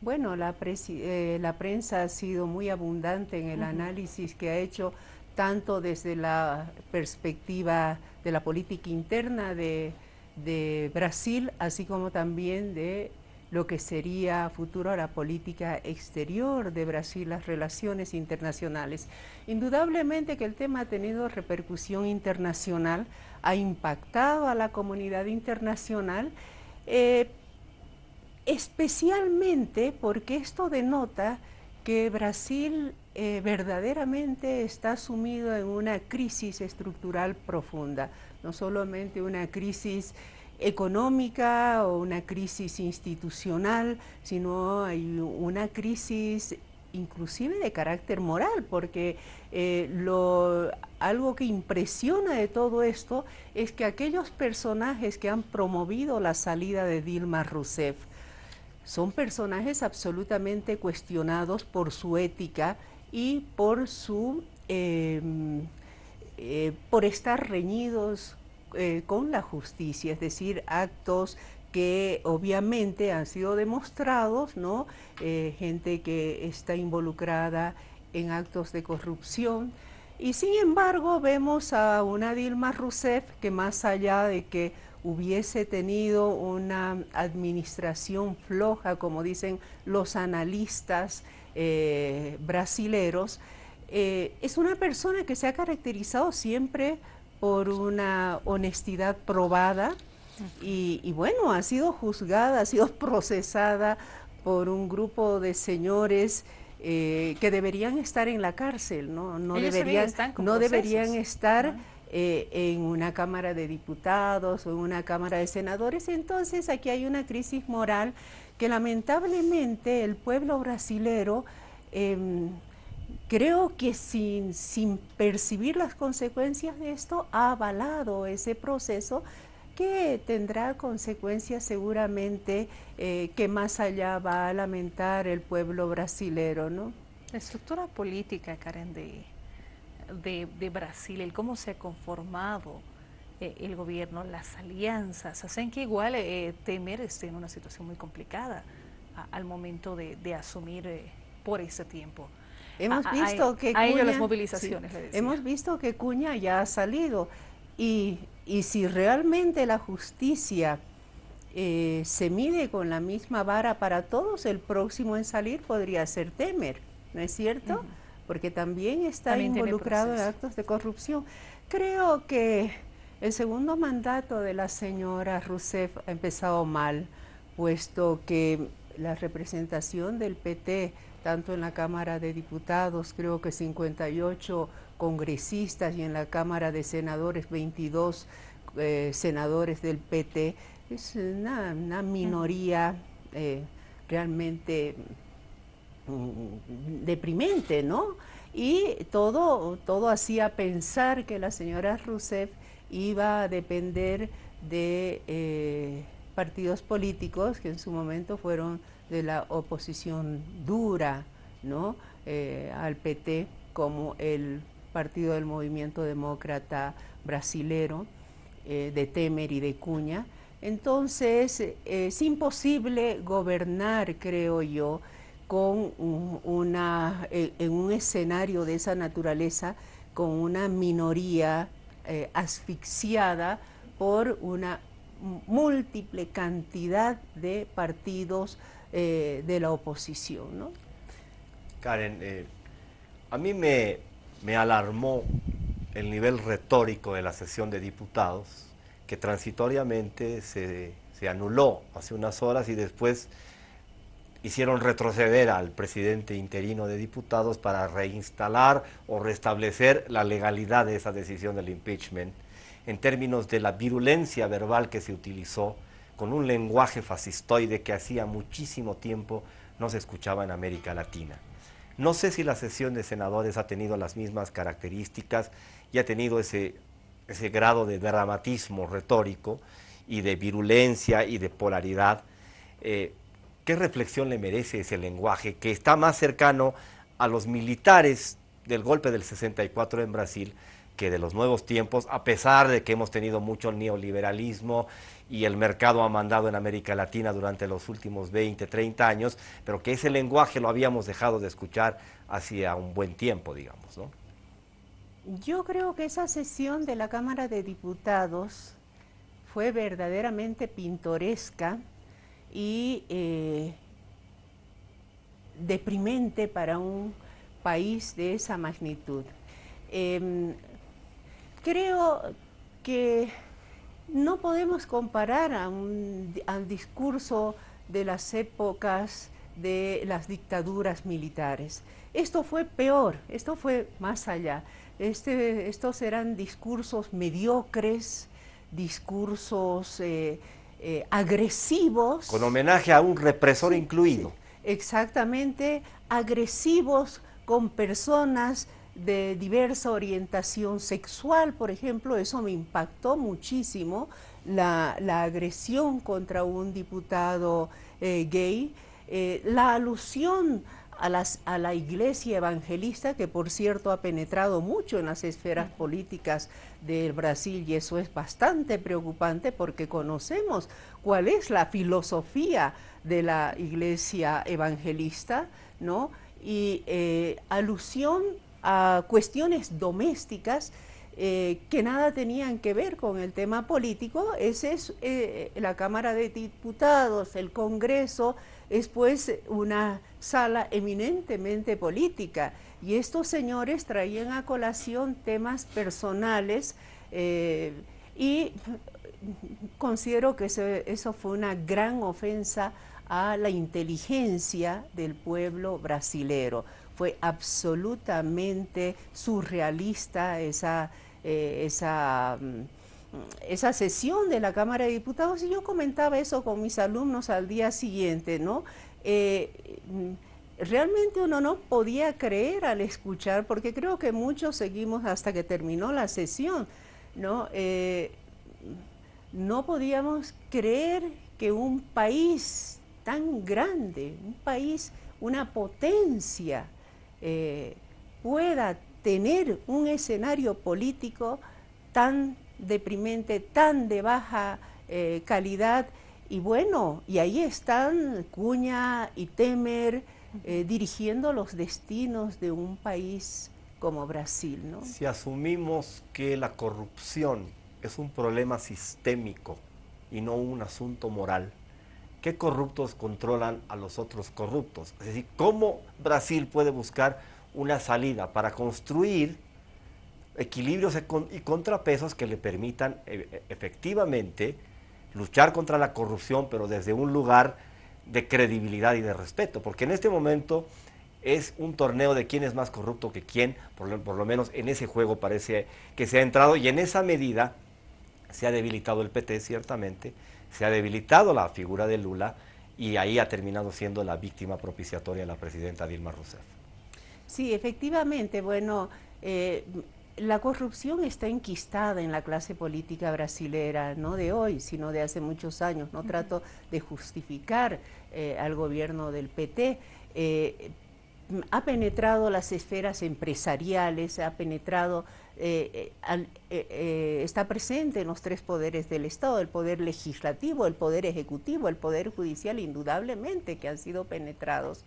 Bueno, la prensa ha sido muy abundante en el Ujú. análisis que ha hecho tanto desde la perspectiva de la política interna de Brasil, así como también de lo que sería a futuro la política exterior de Brasil, las relaciones internacionales. Indudablemente que el tema ha tenido repercusión internacional, ha impactado a la comunidad internacional, eh, especialmente porque esto denota que Brasil verdaderamente está sumido en una crisis estructural profunda, no solamente una crisis económica o una crisis institucional, sino hay una crisis inclusive de carácter moral, porque algo que impresiona de todo esto es que aquellos personajes que han promovido la salida de Dilma Rousseff son personajes absolutamente cuestionados por su ética y por estar reñidos con la justicia, es decir, actos que obviamente han sido demostrados, ¿no? Gente que está involucrada en actos de corrupción. Y sin embargo vemos a una Dilma Rousseff que, más allá de que hubiese tenido una administración floja, como dicen los analistas brasileros, es una persona que se ha caracterizado siempre por una honestidad probada y bueno, ha sido juzgada, ha sido procesada por un grupo de señores que deberían estar en la cárcel, ¿no? Ellos también están con No deberían procesos. estar Ajá. en una Cámara de Diputados o en una Cámara de Senadores. Entonces aquí hay una crisis moral que lamentablemente el pueblo brasilero eh, creo que sin percibir las consecuencias de esto ha avalado ese proceso que tendrá consecuencias seguramente que más allá va a lamentar el pueblo brasilero, ¿no? La estructura política, Karen, de Brasil, el cómo se ha conformado el gobierno, las alianzas, hacen que igual Temer esté en una situación muy complicada al momento de asumir por ese tiempo. Hemos visto que A ello las Cuña, sí, movilizaciones, le decía. hemos visto que Cuña ya ha salido y si realmente la justicia se mide con la misma vara para todos, el próximo en salir podría ser Temer, ¿no es cierto? Ujú. Porque también está También tiene involucrado en proceso. actos de corrupción. Creo que el segundo mandato de la señora Rousseff ha empezado mal, puesto que la representación del PT, tanto en la Cámara de Diputados, creo que 58 congresistas, y en la Cámara de Senadores 22 senadores del PT, es una Ujú. minoría realmente deprimente, ¿no? Y todo hacía pensar que la señora Rousseff iba a depender de partidos políticos que en su momento fueron de la oposición dura, ¿no? Al PT, como el Partido del Movimiento Demócrata Brasilero, de Temer y de Cuña. Entonces, es imposible gobernar, creo yo, en un escenario de esa naturaleza, con una minoría asfixiada por una múltiple cantidad de partidos de la oposición, ¿no? Karen, a mí me alarmó el nivel retórico de la sesión de diputados, que transitoriamente se anuló hace unas horas y después hicieron retroceder al presidente interino de diputados para reinstalar o restablecer la legalidad de esa decisión del impeachment en términos de la virulencia verbal que se utilizó con un lenguaje fascistoide que hacía muchísimo tiempo no se escuchaba en América Latina. No sé si la sesión de senadores ha tenido las mismas características y ha tenido ese grado de dramatismo retórico y de virulencia y de polaridad. ¿Qué reflexión le merece ese lenguaje que está más cercano a los militares del golpe del 64 en Brasil que de los nuevos tiempos, a pesar de que hemos tenido mucho neoliberalismo y el mercado ha mandado en América Latina durante los últimos 20, 30 años, pero que ese lenguaje lo habíamos dejado de escuchar hacía un buen tiempo, digamos, ¿no? Yo creo que esa sesión de la Cámara de Diputados fue verdaderamente pintoresca y deprimente para un país de esa magnitud. Creo que no podemos comparar al discurso de las épocas de las dictaduras militares. Esto fue peor, esto fue más allá. Estos eran discursos mediocres, discursos agresivos. Con homenaje a un represor incluido. Sí, exactamente, agresivos con personas de diversa orientación sexual, por ejemplo. Eso me impactó muchísimo, la agresión contra un diputado gay, la alusión a la iglesia evangelista, que por cierto ha penetrado mucho en las esferas políticas del Brasil, y eso es bastante preocupante porque conocemos cuál es la filosofía de la iglesia evangelista, ¿no? Y alusión a cuestiones domésticas que nada tenían que ver con el tema político. Ese es la Cámara de Diputados, el Congreso, es pues una sala eminentemente política, y estos señores traían a colación temas personales y considero que eso fue una gran ofensa a la inteligencia del pueblo brasilero. Fue absolutamente surrealista esa sesión de la Cámara de Diputados, y yo comentaba eso con mis alumnos al día siguiente, ¿no? Realmente uno no podía creer al escuchar, porque creo que muchos seguimos hasta que terminó la sesión, ¿no? No podíamos creer que un país tan grande, un país, una potencia, pueda tener un escenario político tan deprimente, tan de baja calidad. Y bueno, y ahí están Cunha y Temer dirigiendo los destinos de un país como Brasil, ¿no? Si asumimos que la corrupción es un problema sistémico y no un asunto moral, ¿qué corruptos controlan a los otros corruptos? Es decir, ¿cómo Brasil puede buscar una salida para construir equilibrios y contrapesos que le permitan efectivamente luchar contra la corrupción, pero desde un lugar de credibilidad y de respeto? Porque en este momento es un torneo de quién es más corrupto que quién, por lo menos en ese juego parece que se ha entrado, y en esa medida se ha debilitado el PT, ciertamente, se ha debilitado la figura de Lula, y ahí ha terminado siendo la víctima propiciatoria la presidenta Dilma Rousseff. Sí, efectivamente, bueno, la corrupción está enquistada en la clase política brasilera, no de hoy, sino de hace muchos años. No trato de justificar al gobierno del PT. Ha penetrado las esferas empresariales, ha penetrado, está presente en los tres poderes del Estado: el poder legislativo, el poder ejecutivo, el poder judicial, indudablemente que han sido penetrados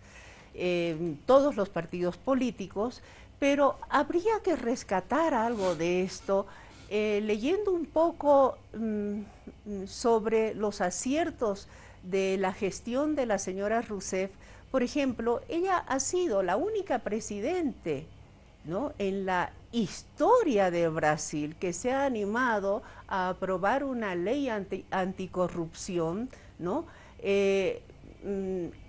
todos los partidos políticos. Pero habría que rescatar algo de esto, leyendo un poco sobre los aciertos de la gestión de la señora Rousseff. Por ejemplo, ella ha sido la única presidente, ¿no?, en la historia de Brasil que se ha animado a aprobar una ley anticorrupción, ¿no?,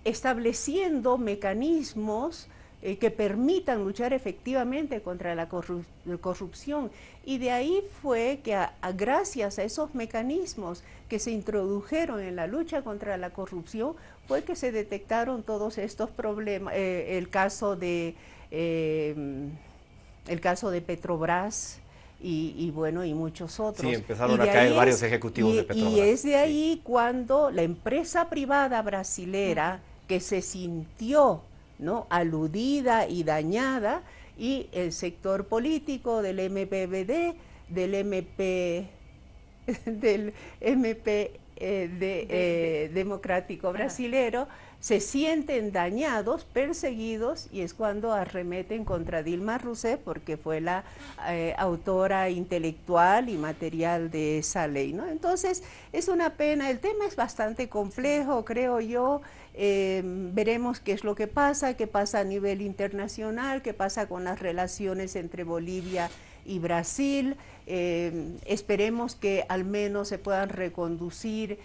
estableciendo mecanismos que permitan luchar efectivamente contra la corrupción. Y de ahí fue que gracias a esos mecanismos que se introdujeron en la lucha contra la corrupción, fue que se detectaron todos estos problemas, el caso de Petrobras y bueno, y muchos otros. Sí, empezaron a caer varios ejecutivos de Petrobras. Y es de ahí cuando la empresa privada brasilera, que se sintió, ¿no?, aludida y dañada, y el sector político del MPBD, del MP, del democrático brasilero, se sienten dañados, perseguidos, y es cuando arremeten contra Dilma Rousseff, porque fue la autora intelectual y material de esa ley, ¿no? Entonces, es una pena, el tema es bastante complejo, creo yo. Veremos qué es lo que pasa a nivel internacional, qué pasa con las relaciones entre Bolivia y Brasil. Esperemos que al menos se puedan reconducir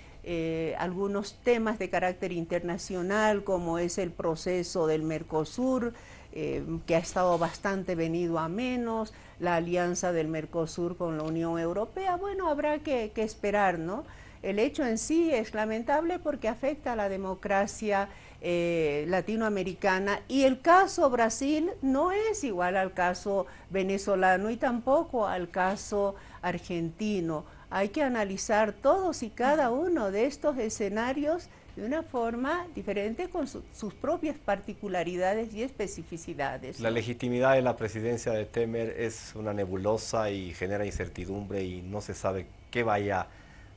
algunos temas de carácter internacional, como es el proceso del Mercosur, que ha estado bastante venido a menos, la alianza del Mercosur con la Unión Europea. Bueno, habrá que esperar, ¿no? El hecho en sí es lamentable porque afecta a la democracia latinoamericana, y el caso Brasil no es igual al caso venezolano y tampoco al caso argentino. Hay que analizar todos y cada uno de estos escenarios de una forma diferente, con sus propias particularidades y especificidades, ¿no? La legitimidad de la presidencia de Temer es una nebulosa y genera incertidumbre, y no se sabe qué vaya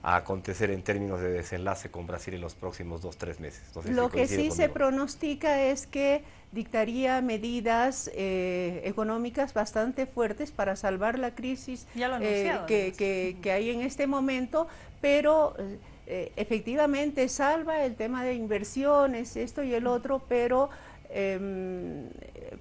a acontecer en términos de desenlace con Brasil en los próximos 2-3 meses. No sé Lo si que sí conmigo. se pronostica es que dictaría medidas económicas bastante fuertes para salvar la crisis que hay en este momento, pero efectivamente salva el tema de inversiones, esto y el otro, pero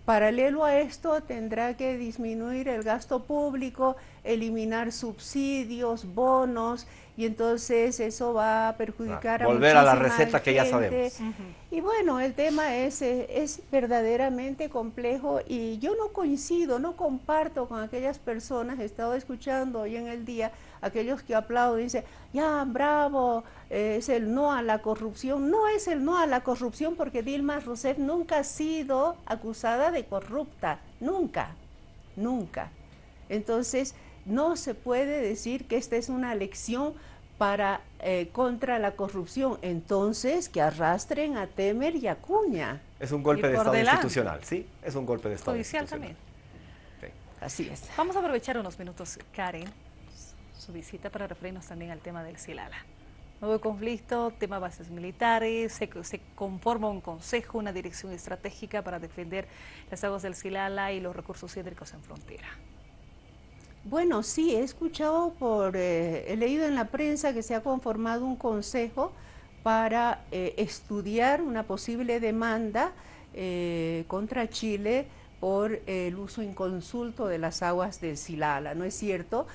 paralelo a esto tendrá que disminuir el gasto público, eliminar subsidios, bonos, y entonces eso va a perjudicar a volver a la muchísima receta que ya gente. sabemos. Y bueno, el tema es verdaderamente complejo, y yo no coincido, no comparto con aquellas personas. He estado escuchando hoy en el día aquellos que aplauden y dicen, ya, bravo, es el no a la corrupción. No es el no a la corrupción, porque Dilma Rousseff nunca ha sido acusada de corrupta, nunca, nunca. Entonces, no se puede decir que esta es una lección contra la corrupción. Entonces, que arrastren a Temer y a Acuña. Es un golpe de Estado institucional, ¿sí? Es un golpe de Estado institucional. También. Sí. Así es. Vamos a aprovechar unos minutos, Karen, su visita, para referirnos también al tema del Silala. Nuevo conflicto, tema bases militares, se conforma un consejo, una dirección estratégica para defender las aguas del Silala y los recursos hídricos en frontera. Bueno, sí, he escuchado he leído en la prensa que se ha conformado un consejo para estudiar una posible demanda contra Chile por el uso inconsulto de las aguas del Silala, ¿no es cierto?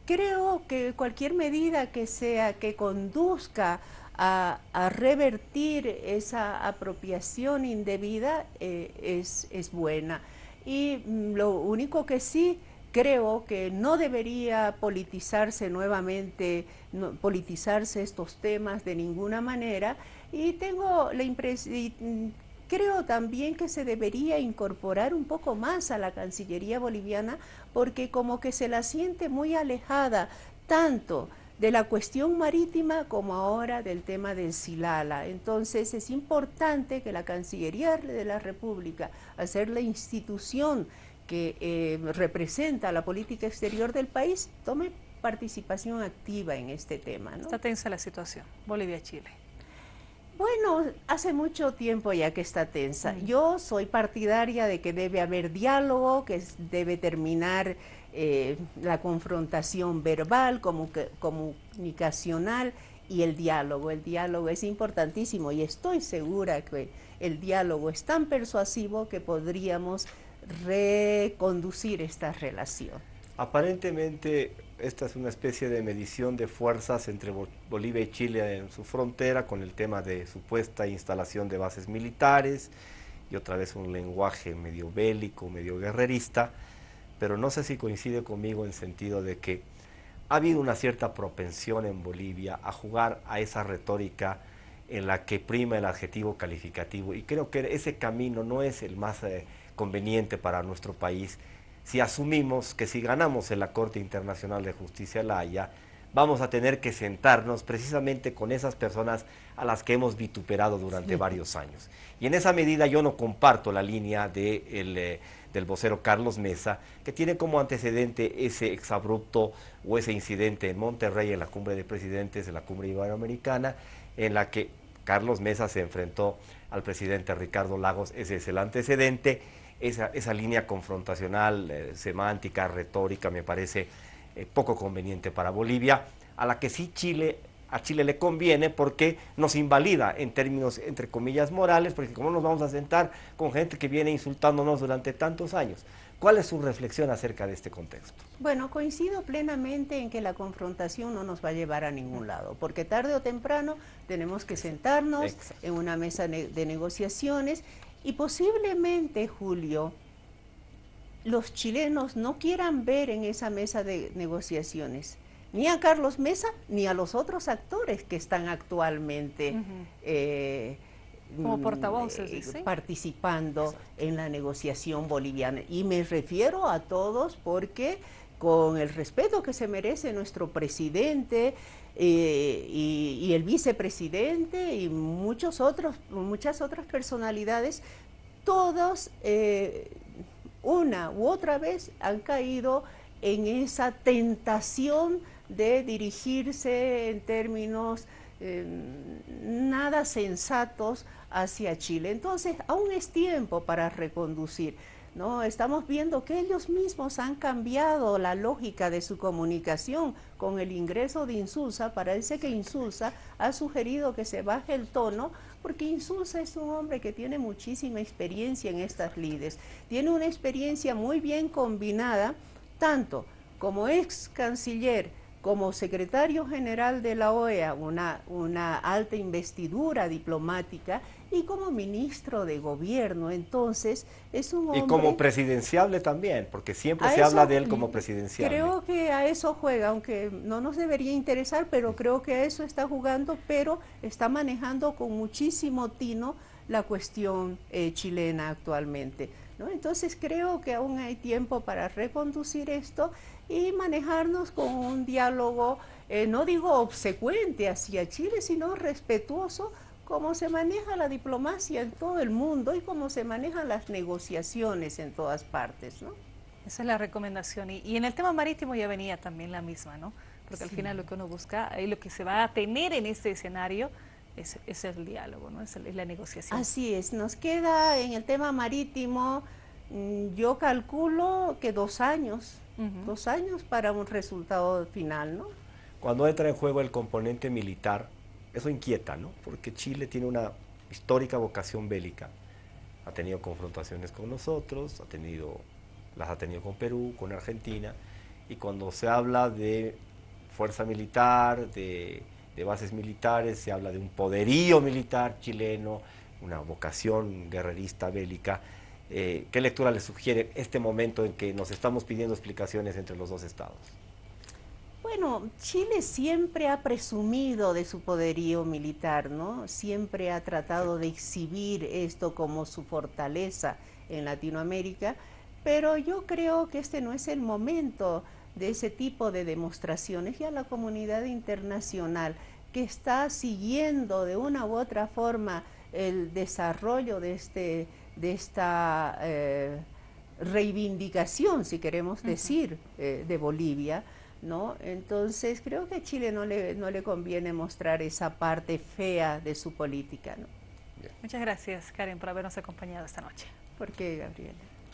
Creo que cualquier medida que conduzca a revertir esa apropiación indebida es buena. Y lo único que sí creo que no debería politizarse nuevamente, politizarse estos temas de ninguna manera, y tengo la impresión, creo también que se debería incorporar un poco más a la Cancillería boliviana, porque como que se la siente muy alejada, tanto de la cuestión marítima como ahora del tema del Silala. Entonces es importante que la Cancillería de la República, al ser la institución que representa la política exterior del país, tome participación activa en este tema, ¿no? Está tensa la situación, Bolivia-Chile. Bueno, hace mucho tiempo ya que está tensa. Yo soy partidaria de que debe haber diálogo, que debe terminar la confrontación verbal, comunicacional, y el diálogo. El diálogo es importantísimo, y estoy segura que el diálogo es tan persuasivo que podríamos reconducir esta relación. Aparentemente esta es una especie de medición de fuerzas entre Bolivia y Chile en su frontera, con el tema de supuesta instalación de bases militares, y otra vez un lenguaje medio bélico, medio guerrerista, pero no sé si coincide conmigo en sentido de que ha habido una cierta propensión en Bolivia a jugar a esa retórica en la que prima el adjetivo calificativo, y creo que ese camino no es el más conveniente para nuestro país, si asumimos que si ganamos en la Corte Internacional de Justicia La Haya, vamos a tener que sentarnos precisamente con esas personas a las que hemos vituperado durante varios años. Y en esa medida yo no comparto la línea del vocero Carlos Mesa, que tiene como antecedente ese exabrupto o ese incidente en Monterrey, en la cumbre de presidentes, en la cumbre iberoamericana, en la que Carlos Mesa se enfrentó al presidente Ricardo Lagos. Ese es el antecedente. Esa línea confrontacional, semántica, retórica, me parece poco conveniente para Bolivia, a la que sí a Chile le conviene porque nos invalida en términos, entre comillas, morales, porque ¿cómo nos vamos a sentar con gente que viene insultándonos durante tantos años? ¿Cuál es su reflexión acerca de este contexto? Bueno, coincido plenamente en que la confrontación no nos va a llevar a ningún lado, porque tarde o temprano tenemos que sentarnos en una mesa de negociaciones y posiblemente, Julio, los chilenos no quieran ver en esa mesa de negociaciones ni a Carlos Mesa ni a los otros actores que están actualmente como portavoces, dice, participando en la negociación boliviana. Y me refiero a todos porque con el respeto que se merece nuestro presidente y el vicepresidente y muchas otras personalidades, todos una u otra vez han caído en esa tentación de dirigirse en términos nada sensatos hacia Chile. Entonces, aún es tiempo para reconducir, ¿no? Estamos viendo que ellos mismos han cambiado la lógica de su comunicación con el ingreso de Insulza. Parece que Insulza ha sugerido que se baje el tono, porque Insulza es un hombre que tiene muchísima experiencia en estas lides. Tiene una experiencia muy bien combinada, tanto como ex canciller, como secretario general de la OEA, una alta investidura diplomática, y como ministro de gobierno. Entonces es un hombre... Y como presidenciable también, porque siempre se habla de él como presidenciable. Creo que a eso juega, aunque no nos debería interesar, pero creo que a eso está jugando, pero está manejando con muchísimo tino la cuestión chilena actualmente, ¿no? Entonces creo que aún hay tiempo para reconducir esto y manejarnos con un diálogo, no digo obsecuente hacia Chile, sino respetuoso, como se maneja la diplomacia en todo el mundo y cómo se manejan las negociaciones en todas partes, ¿no? Esa es la recomendación. Y en el tema marítimo ya venía también la misma, ¿no? Porque al final lo que uno busca y lo que se va a tener en este escenario es el diálogo, ¿no? Es la negociación. Así es. Nos queda en el tema marítimo, yo calculo que 2 años, 2 años para un resultado final, ¿no? Cuando entra en juego el componente militar, eso inquieta, ¿no? Porque Chile tiene una histórica vocación bélica. Ha tenido confrontaciones con nosotros, las ha tenido con Perú, con Argentina, y cuando se habla de fuerza militar, de bases militares, se habla de un poderío militar chileno, una vocación guerrerista bélica. ¿Qué lectura le sugiere este momento en que nos estamos pidiendo explicaciones entre los dos estados? Bueno, Chile siempre ha presumido de su poderío militar, ¿no? Siempre ha tratado de exhibir esto como su fortaleza en Latinoamérica, pero yo creo que este no es el momento de ese tipo de demostraciones. Ya la comunidad internacional, que está siguiendo de una u otra forma el desarrollo de esta reivindicación, si queremos decir, de Bolivia, ¿no? Entonces creo que a Chile no le conviene mostrar esa parte fea de su política, ¿no? Muchas gracias, Karen, por habernos acompañado esta noche. ¿Por qué, Gabriela?